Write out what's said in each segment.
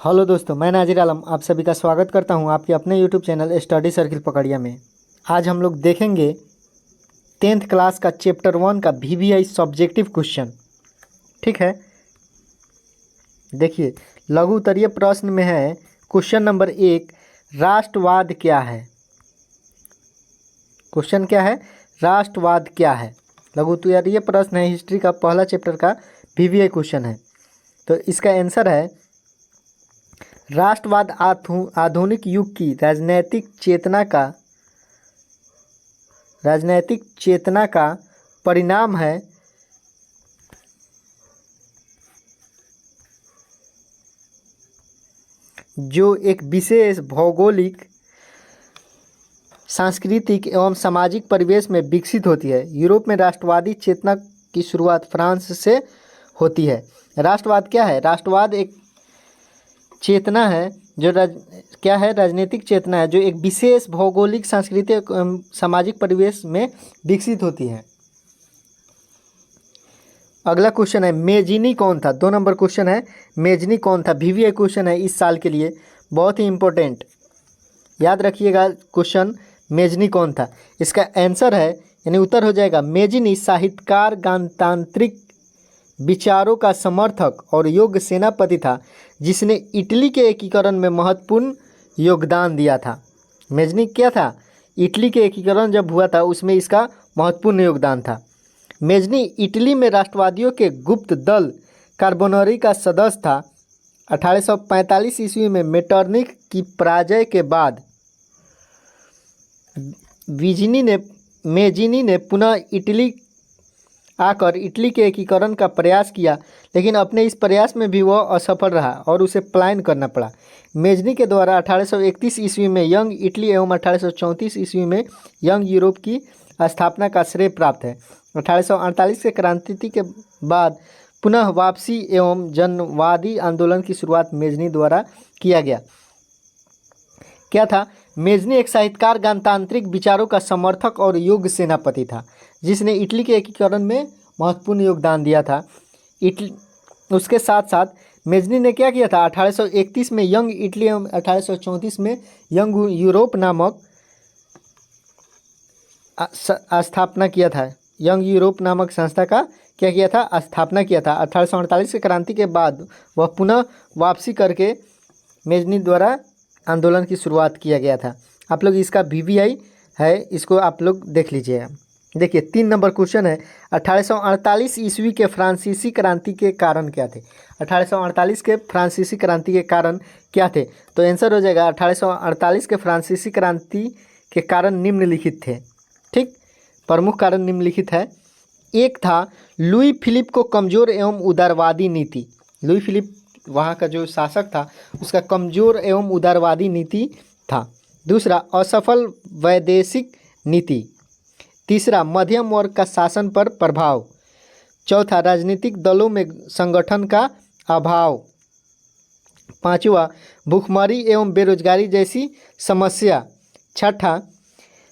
Hello दोस्तों, मैं नाजिर आलम आप सभी का स्वागत करता हूं आपके अपने यूट्यूब चैनल स्टडी सर्किल पकड़िया में। आज हम लोग देखेंगे 10th क्लास का चैप्टर 1 का वीवीआई सब्जेक्टिव क्वेश्चन। ठीक है, देखिए लघु उत्तरीय प्रश्न में है क्वेश्चन नंबर 1, राष्ट्रवाद क्या है। क्वेश्चन क्या है, राष्ट्रवाद क्या है। लघु उत्तरीय प्रश्न है, हिस्ट्री का पहला चैप्टर का वीवीआई क्वेश्चन है। तो इसका आंसर है राष्ट्रवाद आधुनिक युग की राजनैतिक चेतना का परिणाम है जो एक विशेष भौगोलिक, सांस्कृतिक एवं सामाजिक परिवेश में विकसित होती है। यूरोप में राष्ट्रवादी चेतना की शुरुआत फ्रांस से होती है। राष्ट्रवाद क्या है, राष्ट्रवाद एक चेतना है जो क्या है, राजनीतिक चेतना है जो एक विशेष भौगोलिक, सांस्कृतिक एवं सामाजिक परिवेश में विकसित होती है। अगला क्वेश्चन है मेजिनी कौन था। 2 नंबर क्वेश्चन है मेजिनी कौन था। वीवीआई क्वेश्चन है इस साल के लिए, बहुत ही इंपॉर्टेंट, याद रखिएगा क्वेश्चन मेजिनी कौन था। इसका आंसर है यानी उत्तर हो जाएगा मेजिनी साहित्यकार, गणतांत्रिक विचारों का समर्थक और योग्य सेनापति था जिसने इटली के एकीकरण में महत्वपूर्ण योगदान दिया था। मेजनी क्या था, इटली के एकीकरण जब हुआ था उसमें इसका महत्वपूर्ण योगदान था। मेजनी इटली में राष्ट्रवादियों के गुप्त दल कार्बोनरी का सदस्य था। 1845 ईस्वी में मेटरनिख की पराजय के बाद मेजिनी ने पुनः इटली आकर इटली के एकीकरण का प्रयास किया, लेकिन अपने इस प्रयास में भी वह असफल रहा और उसे पलायन करना पड़ा। मेजनी के द्वारा 1831 ईस्वी में यंग इटली एवं 1834 ईस्वी में यंग यूरोप की स्थापना का श्रेय प्राप्त है। 1848 के क्रांति के बाद पुनः वापसी एवं जनवादी आंदोलन की शुरुआत मेजनी द्वारा किया गया। क्या था, मेजनी एक साहित्यकार, गणतांत्रिक विचारों का समर्थक और योग्य सेनापति था जिसने इटली के एकीकरण में महत्वपूर्ण योगदान दिया था। उसके साथ साथ मेजनी ने क्या किया था, 1831 में यंग इटली एवं 1834 में यंग यूरोप नामक स्थापना किया था। यंग यूरोप नामक संस्था का क्या किया था, स्थापना किया था। 1848 के क्रांति के बाद वह पुनः वापसी करके मेजनी द्वारा आंदोलन की शुरुआत किया गया था। आप लोग इसका वीवीआई है, इसको आप लोग देख लीजिएगा। देखिए 3 नंबर क्वेश्चन है 1848 ईस्वी के फ्रांसीसी क्रांति के कारण क्या थे। 1848 के फ्रांसीसी क्रांति के कारण क्या थे, तो आंसर हो जाएगा 1848 के फ्रांसीसी क्रांति के कारण निम्नलिखित थे। ठीक, प्रमुख कारण निम्नलिखित है। एक था लुई फिलिप को कमज़ोर एवं उदारवादी नीति। लुई फिलिप वहाँ का जो शासक था उसका कमज़ोर एवं उदारवादी नीति था। दूसरा असफल वैदेशिक नीति। तीसरा मध्यम वर्ग का शासन पर प्रभाव। चौथा राजनीतिक दलों में संगठन का अभाव। पांचवा भूखमरी एवं बेरोजगारी जैसी समस्या। छठा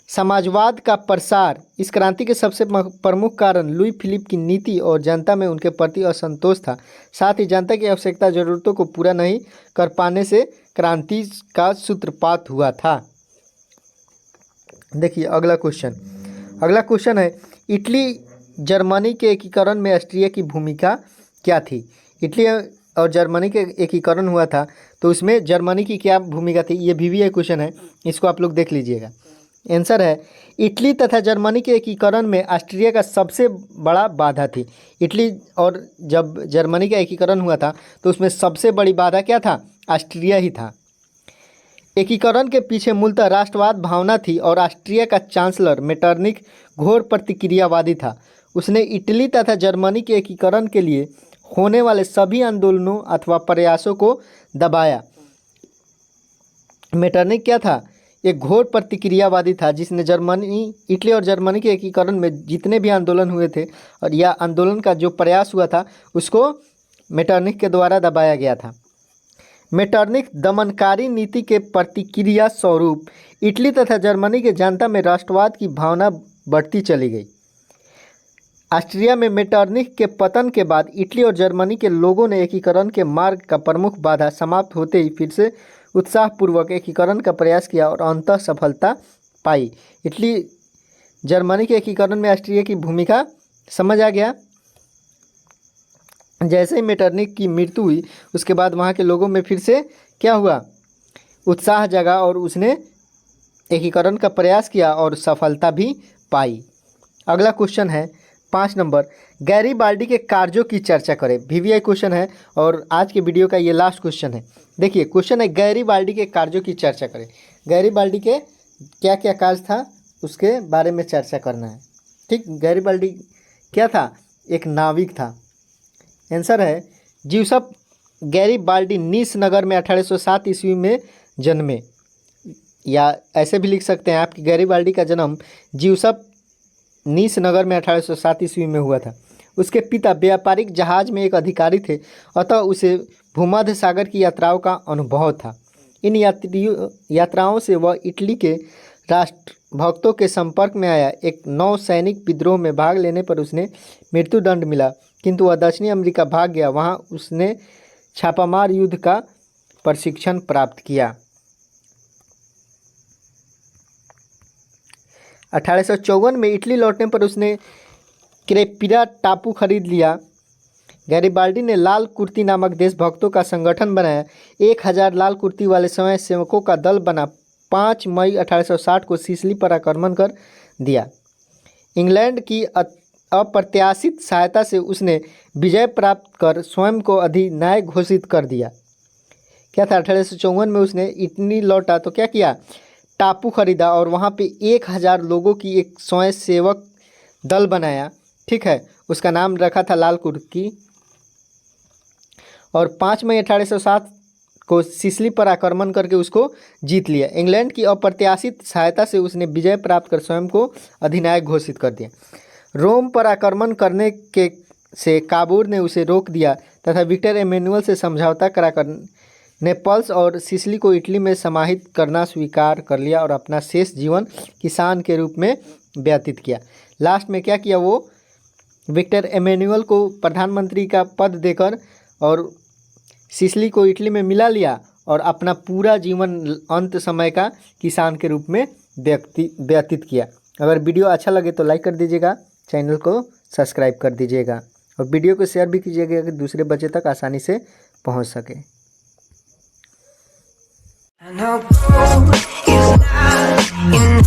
समाजवाद का प्रसार। इस क्रांति के सबसे प्रमुख कारण लुई फिलिप की नीति और जनता में उनके प्रति असंतोष था। साथ ही जनता की आवश्यकता जरूरतों को पूरा नहीं कर पाने से क्रांति का सूत्रपात हुआ था। देखिए अगला क्वेश्चन है इटली जर्मनी के एकीकरण में ऑस्ट्रिया की भूमिका क्या थी। इटली और जर्मनी के एकीकरण हुआ था तो उसमें जर्मनी की क्या भूमिका थी, ये वीवीआई क्वेश्चन है, इसको आप लोग देख लीजिएगा। आंसर है इटली तथा जर्मनी के एकीकरण में ऑस्ट्रिया का सबसे बड़ा बाधा थी। इटली और जब जर्मनी का एकीकरण हुआ था तो उसमें सबसे बड़ी बाधा क्या था, ऑस्ट्रिया ही था। एकीकरण के पीछे मूलतः राष्ट्रवाद भावना थी और ऑस्ट्रिया का चांसलर मेटरनिख घोर प्रतिक्रियावादी था। उसने इटली तथा जर्मनी के एकीकरण के लिए होने वाले सभी आंदोलनों अथवा प्रयासों को दबाया। मेटरनिख क्या था, एक घोर प्रतिक्रियावादी था जिसने इटली और जर्मनी के एकीकरण में जितने भी आंदोलन हुए थे और यह आंदोलन का जो प्रयास हुआ था उसको मेटरनिख के द्वारा दबाया गया था। मेटरनिख दमनकारी नीति के प्रतिक्रिया स्वरूप इटली तथा जर्मनी के जनता में राष्ट्रवाद की भावना बढ़ती चली गई। ऑस्ट्रिया में मेटरनिख के पतन के बाद इटली और जर्मनी के लोगों ने एकीकरण के मार्ग का प्रमुख बाधा समाप्त होते ही फिर से उत्साहपूर्वक एकीकरण का प्रयास किया और अंततः सफलता पाई। इटली जर्मनी के एकीकरण में ऑस्ट्रिया की भूमिका समझ आ गया। जैसे ही मेटरनिख की मृत्यु हुई उसके बाद वहाँ के लोगों में फिर से क्या हुआ, उत्साह जगा और उसने एकीकरण का प्रयास किया और सफलता भी पाई। अगला क्वेश्चन है 5 नंबर, गैरीबाल्डी के कार्यों की चर्चा करें। वीवीआई क्वेश्चन है और आज के वीडियो का ये लास्ट क्वेश्चन है। देखिए क्वेश्चन है गैरीबाल्डी के कार्यों की चर्चा करें। गैरीबाल्डी के क्या क्या कार्य था उसके बारे में चर्चा करना है। ठीक, गैरीबाल्डी क्या था, एक नाविक था। आंसर है ज्यूसेप गैरीबाल्डी नीस नगर में 1807 ईस्वी में जन्मे, या ऐसे भी लिख सकते हैं आप कि गैरीबाल्डी का जन्म ज्यूसेप नीस नगर में 1807 ईस्वी में हुआ था। उसके पिता व्यापारिक जहाज में एक अधिकारी थे, अतः उसे भूमध्य सागर की यात्राओं का अनुभव था। इन यात्राओं से वह इटली के राष्ट्रभक्तों के संपर्क में आया। एक नौसैनिक विद्रोह में भाग लेने पर उसने मृत्युदंड मिला, किंतु वह दक्षिणी अमेरिका भाग गया। वहाँ उसने छापामार युद्ध का प्रशिक्षण प्राप्त किया। 1854 में इटली लौटने पर उसने क्रेपिरा टापू खरीद लिया। गैरीबाल्डी ने लाल कुर्ती नामक देशभक्तों का संगठन बनाया। 1000 लाल कुर्ती वाले स्वयंसेवकों का दल बना। 5 मई 1860 को सिसिली पर आक्रमण कर दिया। इंग्लैंड की अप्रत्याशित सहायता से उसने विजय प्राप्त कर स्वयं को अधिनायक घोषित कर दिया। क्या था, 1854 में उसने इटली लौटा तो क्या किया, टापू खरीदा और वहाँ पे 1000 लोगों की एक स्वयंसेवक दल बनाया। ठीक है, उसका नाम रखा था लाल कुर्ती। और 5 मई 1807 को सिसिली पर आक्रमण करके उसको जीत लिया। इंग्लैंड की अप्रत्याशित सहायता से उसने विजय प्राप्त कर स्वयं को अधिनायक घोषित कर दिया। रोम पर आक्रमण करने के से काबूर ने उसे रोक दिया तथा विक्टर एमेनुअल से समझौता कराकर नेपल्स और सिसिली को इटली में समाहित करना स्वीकार कर लिया और अपना शेष जीवन किसान के रूप में व्यतीत किया। लास्ट में क्या किया, वो विक्टर एमेनुअल को प्रधानमंत्री का पद देकर और सिसिली को इटली में मिला लिया और अपना पूरा जीवन अंत समय का किसान के रूप में व्यतीत किया। अगर वीडियो अच्छा लगे तो लाइक कर दीजिएगा, चैनल को सब्सक्राइब कर दीजिएगा और वीडियो को शेयर भी कीजिएगा कि दूसरे बच्चे तक आसानी से पहुंच सके। And I'll go if not,